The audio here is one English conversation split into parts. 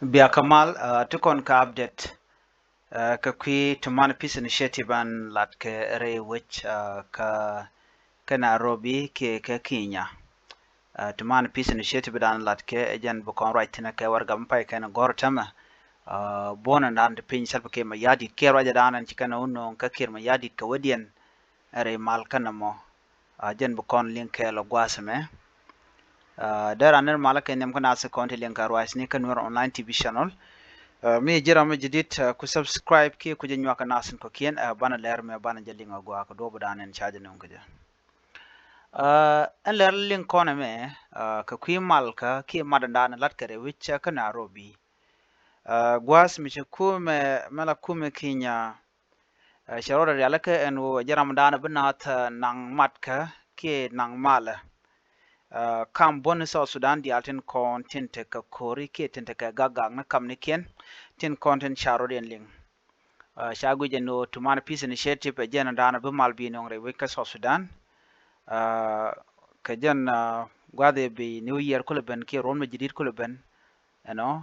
Bia Kamal tukon ka update ka kwi tuman peace initiative an lat ke re which ka Nairobi ke Kenya tuman peace initiative dan lat ke ejen bukon right na ke warga mpai ke na gor tama bona nan de pin sal ke ma yadi ke raja dan an chikana unno ka kir ma yadi ka wadien re mal kana mo jen bukon link ke lo gwasame there aner malaka nem kana se konti link arwais ni kan online TV channel mi jira mi jidit ku subscribe ki ku jinwa ka nasin ko kien bana ler me bana jalinga gwa ko do bodan en charge non kuje en ler link kona me ka kwi malka ki madanda na latkare wicha ka Nairobi gwas mi kume mala kume kinya sharora yalaka en wo jaram dana binat nang matka ki nang mala kam bon so Sudan di alten kon tinte ka kori ki tinte ka gagang na kam ni kien tin content charo den ling shagu jeno tuman peace initiative jena dana be malbi non re weka so Sudan ka jen gwade be new year kula ben ki ron me jidit kula ben you know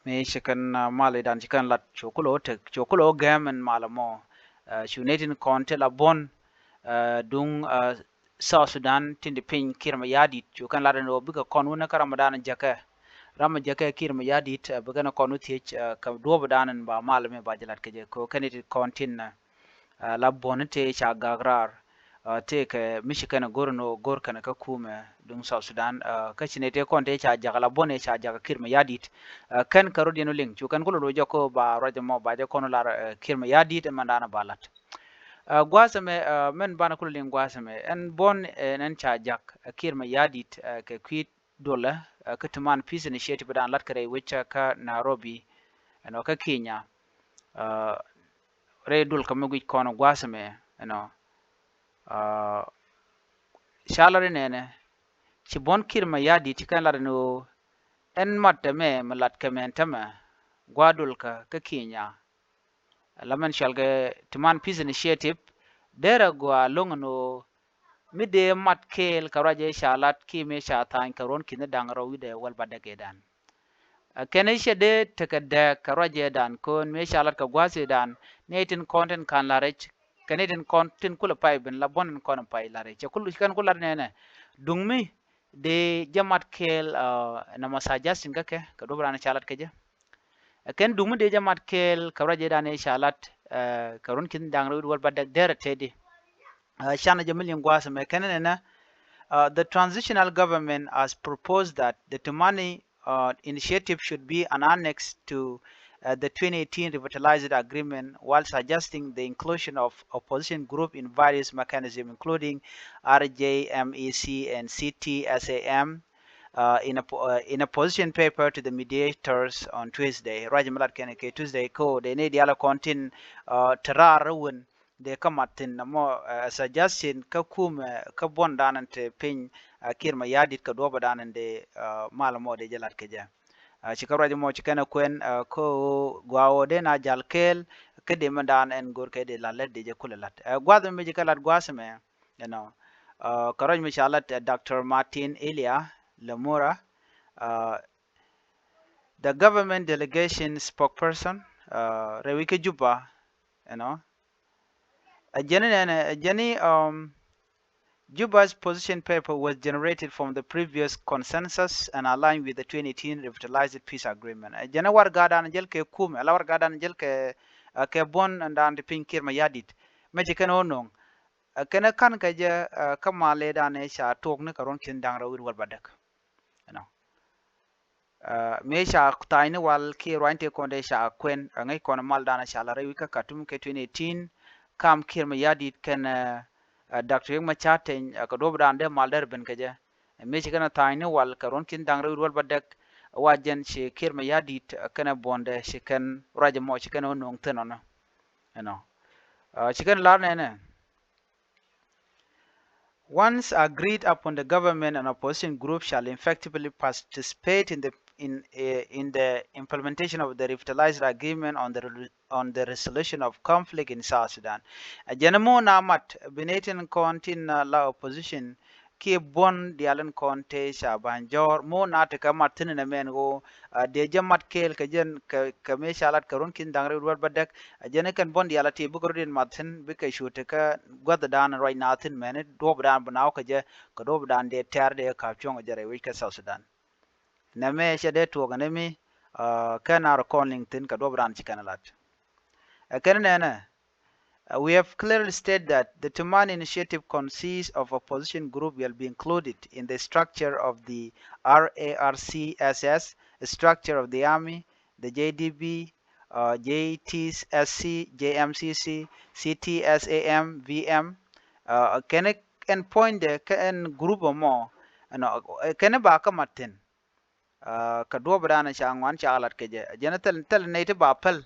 me chikan male dan chikan lat chokulo gamen malamo shunetin konte la bon dung South Sudan tindi pin kirma yadit chukan la no bika konuna karamadan jaka rama jaka kirma yadit bigana konu thiech ka duob danan ba malame ba jalat keje ko kaniti kontin la bonete cha gagrar te ke michigan gorno gor kana ka kume dum South Sudan ka chinete konte cha jagala bone cha jaga kirma yadit kan karodi no ling chukan kulo do joko ba raja mo ba joko no la kirma yadit mandana balat gwasame men bana kulo ling gwasame en bon en cha jak kirma yadit ke kwit dola ka tuman peace initiative dan lat kare wicha ka Nairobi no ka Kenya re dul kamugi kono gwasame no shalare nene ci bon kirma yadi ci kan lar no en matte me malat kamen tama gwadul ka Kenya laman shalge tuman peace initiative dera gwa longno mide mat kel karaje shalat ki me shatan karon kin dangaro wide wal badage dan kene shede tekade karaje dan kon me shalat ka gwase dan netin content kan larech kenetin content kula pay ben la bon kon pay larech kullu kan kula nene dungmi de jamat kel na masaja singa ke ka dobrana shalat keje ken dungmi de jamat kel karaje dan e shalat karon kin dangaro wal badag dera tedi shana jamilin gwase me kenene the transitional government has proposed that the Tumani initiative should be an annex to the 2018 revitalized agreement while suggesting the inclusion of opposition group in various mechanisms including RJMEC and CTSAM in a position paper to the mediators on Tuesday. Rajamalat Keneke Tuesday ko de ne diala kontin terarun de kamatin mo suggestion ka kume ka bon danan te pin kirma yadit ka doba danan de malamo de jalat keja chikaraji mo chikana kwen ko gwawo de na jalkel kede mandan en gor kede lalet de kulalat gwadam me jikalat gwasme you know karaj me shalat Dr. Martin Elia Lamura the government delegation spokesperson Rewike Juba you know Jenny Juba's position paper was generated from the previous consensus and aligned with the 2018 revitalized peace agreement. Jana war gadan jel ke kum, ala war gadan jel ke bon dan de pinkir ma yadit. Meje ken onong. Kena kan ka je kamale dan e sha tok ne karon kin dang rawir wal badak. You know. Me sha taine wal ki rointe konde sha kwen ngai kon mal dan sha la rewi ka katum ke 2018 kam kir ma yadit ken Dr. Yung Machaten ka dobra ande malder ben kaje me shi kana tayne wal karon kin dangre wal badak wajen shi kir ma yadit kana bonde shi kan raja mo shi kana nong tenono you know shi kan lar ne once agreed upon the government and opposition group shall effectively participate in the implementation of the revitalized agreement on the resolution of conflict in South Sudan. Janamo namat binetin kontin la opposition ki bon dialen konte shaban jor mo na te ka martin na men go de jamat kel ka jen ka me shalat karun kin dangre wal badak jene kan bon diala ti bu gordin martin bi ka shute ka gwada dan right now tin men do dan banaw ka je ka do dan de ter de ka chong jare wi ka South Sudan na me shade to ga ne mi kana ro calling tin ka do dan chikanalat kan na we have clearly stated that the Tuman initiative consists of opposition group will be included in the structure of the RARCSS, the structure of the army, the JDB, JTSC, JMCC, CTSAM, VM. Can I point the can group or more? Can I back a matin? Kadua badana shangwan chalat keje. Janatal tel native apple,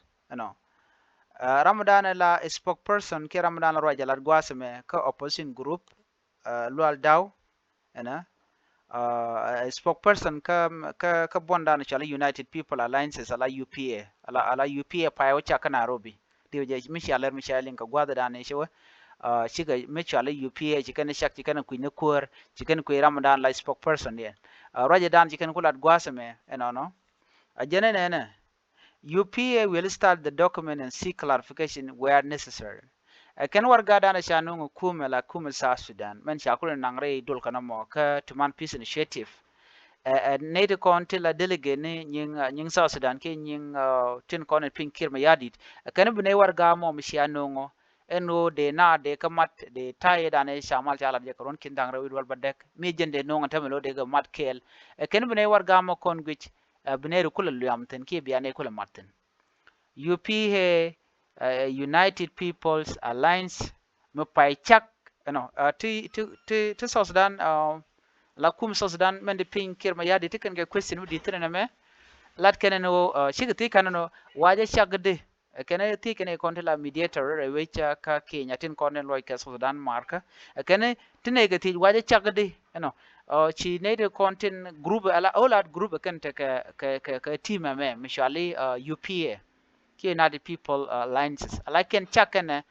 Ramadan la spokesperson ke Ramadan la roja la gwasme ka opposition group lual daw ena spokesperson ka bonda na chala United People Alliances ala UPA ala UPA pa wacha ka Nairobi dio je mishaler mishalin ka gwada da ne shewa shiga mishala UPA jikan shak jikan ku ne kur jikan ku Ramadan la spokesperson ne roja dan jikan kulat gwasme no ajene ne UPA will start the document and seek clarification where necessary. Ken warga dana shanung kume la kume South Sudan. Men shakule nangre dul kana mo ka Tuman Peace Initiative. Native konti la delegate ni nying South Sudan ke nying tin konen pin kirma yadit. Ken bune warga mo mishanungo eno de na de kamat de taye dana shamal chala je koron kin dangre widwal badek mi jende nonga tamelo de ga mat kel. Ken bune warga mo kon gwich bune kula luyamten ki biane kula martin. UPA United People's Alliance me pai chak to South Sudan la kum South Sudan men de pin kirma yadi tiken ge question di tene me lat kene no shigati kanano waje chagde kene ti kene konte la mediator wecha ka Kenya tin konen loy ka South Sudan marka kene tine ge ti waje chagde chi nede content group ala all group kan te ka team me mishali UPA United People Alliances like en chakene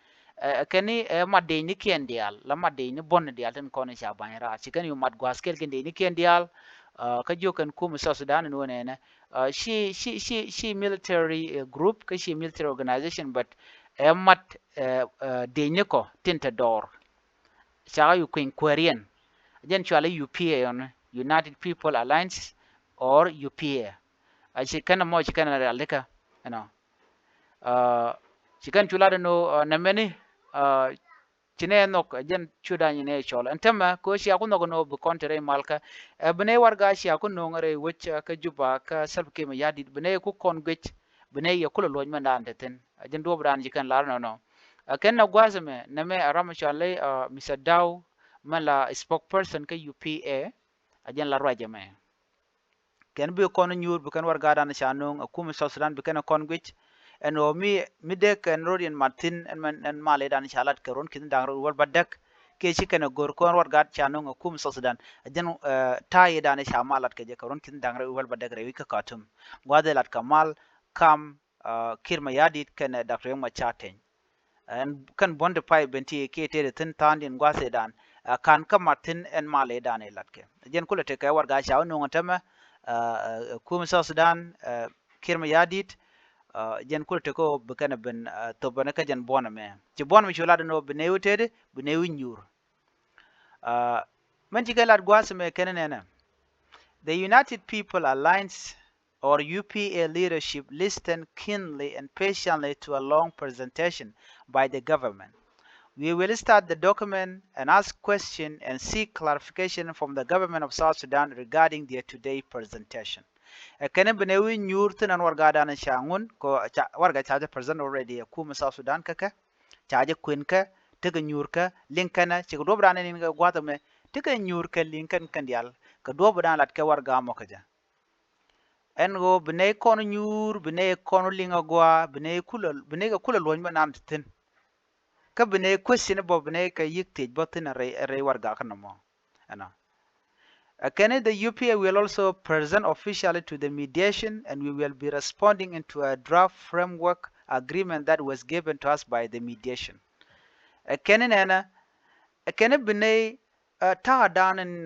keni madde ni ken dial la madde ni bon dial ten kono cha banira chiken yu mad gwaskel ken ni ken dial ka jokan kum South Sudan no ne she military group ka she military organization but mat de ni ko tinta dor cha yu queen querian jen chwala UPA on United People Alliance or UPA chiken mo chiken alika chikan chulada no nameni chine nok jen chuda ni ne chol antama ko shi akuno no bu kontere malka bene warga shi akuno ngare wech ka juba ka sabke ma yadi bene ku kon gwech bene ya kula loj manda anteten jen do bran jikan lar no ken na gwazame name aram chale misadaw mala spokesperson ka UPA ajen la roje me ken bi kon nyur bu kan warga dan shanung akum South Sudan bu kan kon gwech eno mi dek en rodien martin en male dan shalat karon kin dangro wal badak ke chikene gor kon war gat chanong kum South Sudan ajen taye dan shamalat ke je karon kin dangro wal badak rewi ka katum gwadelat kamal kam kirma yadit ken Dr. Yong Machaten en kan bonde pay benti ke tere tin tandin gwase dan kan ka martin en male dan elatke ajen kulete ka war ga shaw no ngotama kum South Sudan kirma yadit jen kulte ko bekana ben to bana ka jen bona me ci bona mi chulada no benewtede benewi nyur man ci galat gwas me kenene the United People Alliance or UPA leadership listened keenly and patiently to a long presentation by the government. We will start the document and ask questions and seek clarification from the government of South Sudan regarding their today presentation. Kene benewi nyur tunan warga dana shangun ko warga chaje present already kuma South Sudan kaka chaje queen ka tiga nyur ka linkana chigo do brane ni ga gwata me tiga nyur ka linkan kandial ka do bran lat ka warga mo kaja en go bene kono nyur bene kono linga gwa bene ga kula loñ ba nam tin ka bene question bo bene ka yikte bo tin re warga kana mo ana Kennedy, the UPA will also present officially to the mediation and we will be responding into a draft framework agreement that was given to us by the mediation. Kennedy Bene ta danen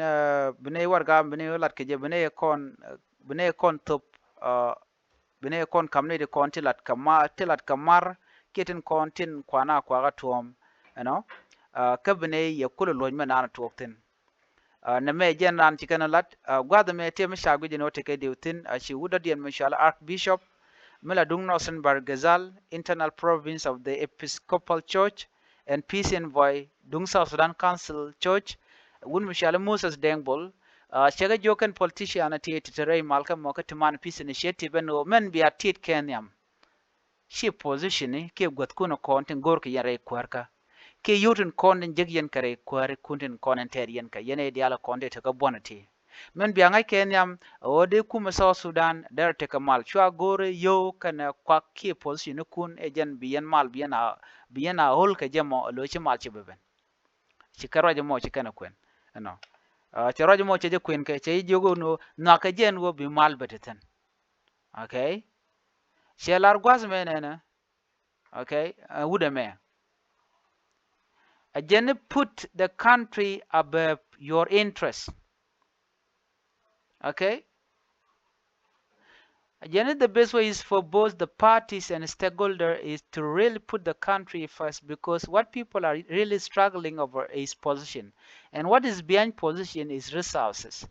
bene warga bene lat ke je bene kon top bene kon kamne de kon tilat kamar keten kon tin kwana kwaga tuom ka bene ye kulo loj mana tuokten na me jen ran tikana lat gwada me te me shagu jeno te ke deutin shi wuda dien mashallah archbishop mela dung nosen bargazal internal province of the episcopal church and peace envoy dung south sudan council church wun mashallah moses dengbol shaga joken politician ati titere malka moka timan peace initiative no men bi atit kenyam shi position ke got kuno konten gorke yare kwarka ke yutun konden jegyen kare kware kuntin konen terien ka yene diala konde te ka bonati men bianga kenyam ode kuma South Sudan der te ka mal chwa gore yo kana kwa ke position kun ejen biyen mal biyana hol ka jemo lo chi mal chi beben chi karo jemo chi kana kwen no charo jemo che je kwen ke che jogo no na ka jen go bi mal beteten okay shelar gwas menena okay wuda me Again, put the country above your interests. Okay? Again, the best way is for both the parties and stakeholders is to really put the country first, because what people are really struggling over is position. And what is behind position is resources.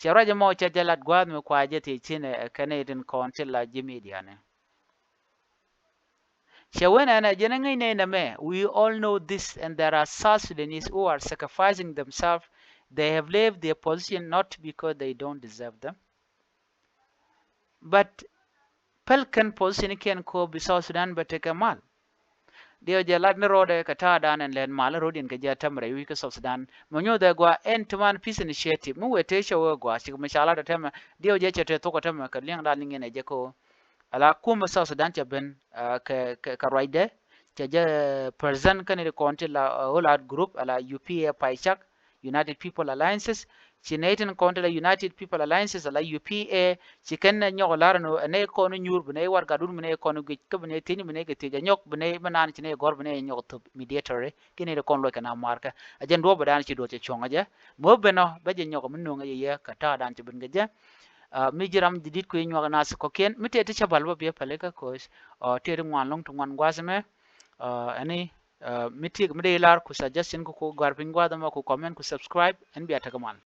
Charaja mo chajalat gwad me kwa jeti chine Canadian Council la jimidiane. We all know this, and there are South Sudanese who are sacrificing themselves. They have left their position not because they don't deserve them, but Pelkan position can ko bi South Sudan but take a mal. Dio jalat ne rode kata dan and len mal rodin ka jatamre wi ka South Sudan. Monyo da gwa entman peace initiative mu wete shawo gwa shi mashala da tema dio je chete to ko tema ka liang da lingene je ko ala kuma South Sudan cha ben ka raide cha je present kan de konti la holad group ala UPA paichak United People Alliances chinaitin konti la United People Alliances ala UPA chiken na nyok larno ne ko no nyur bne war gadun bne ko no gik bne tin bne ke tija nyok bne manan chine gor bne nyok to mediator kini de kon lo kana marka ajen do badan chi do che chonga je mo beno ba je nyok mno nga ye ka ta dan chi ben ge mijiram didit ko nyuwa nas ko ken mitete chabal ba be paleka ko tere ngwan long to ngwan gwasme ani miti mede lar ku suggestion ko garpin gwadama ku comment ku subscribe and be atagaman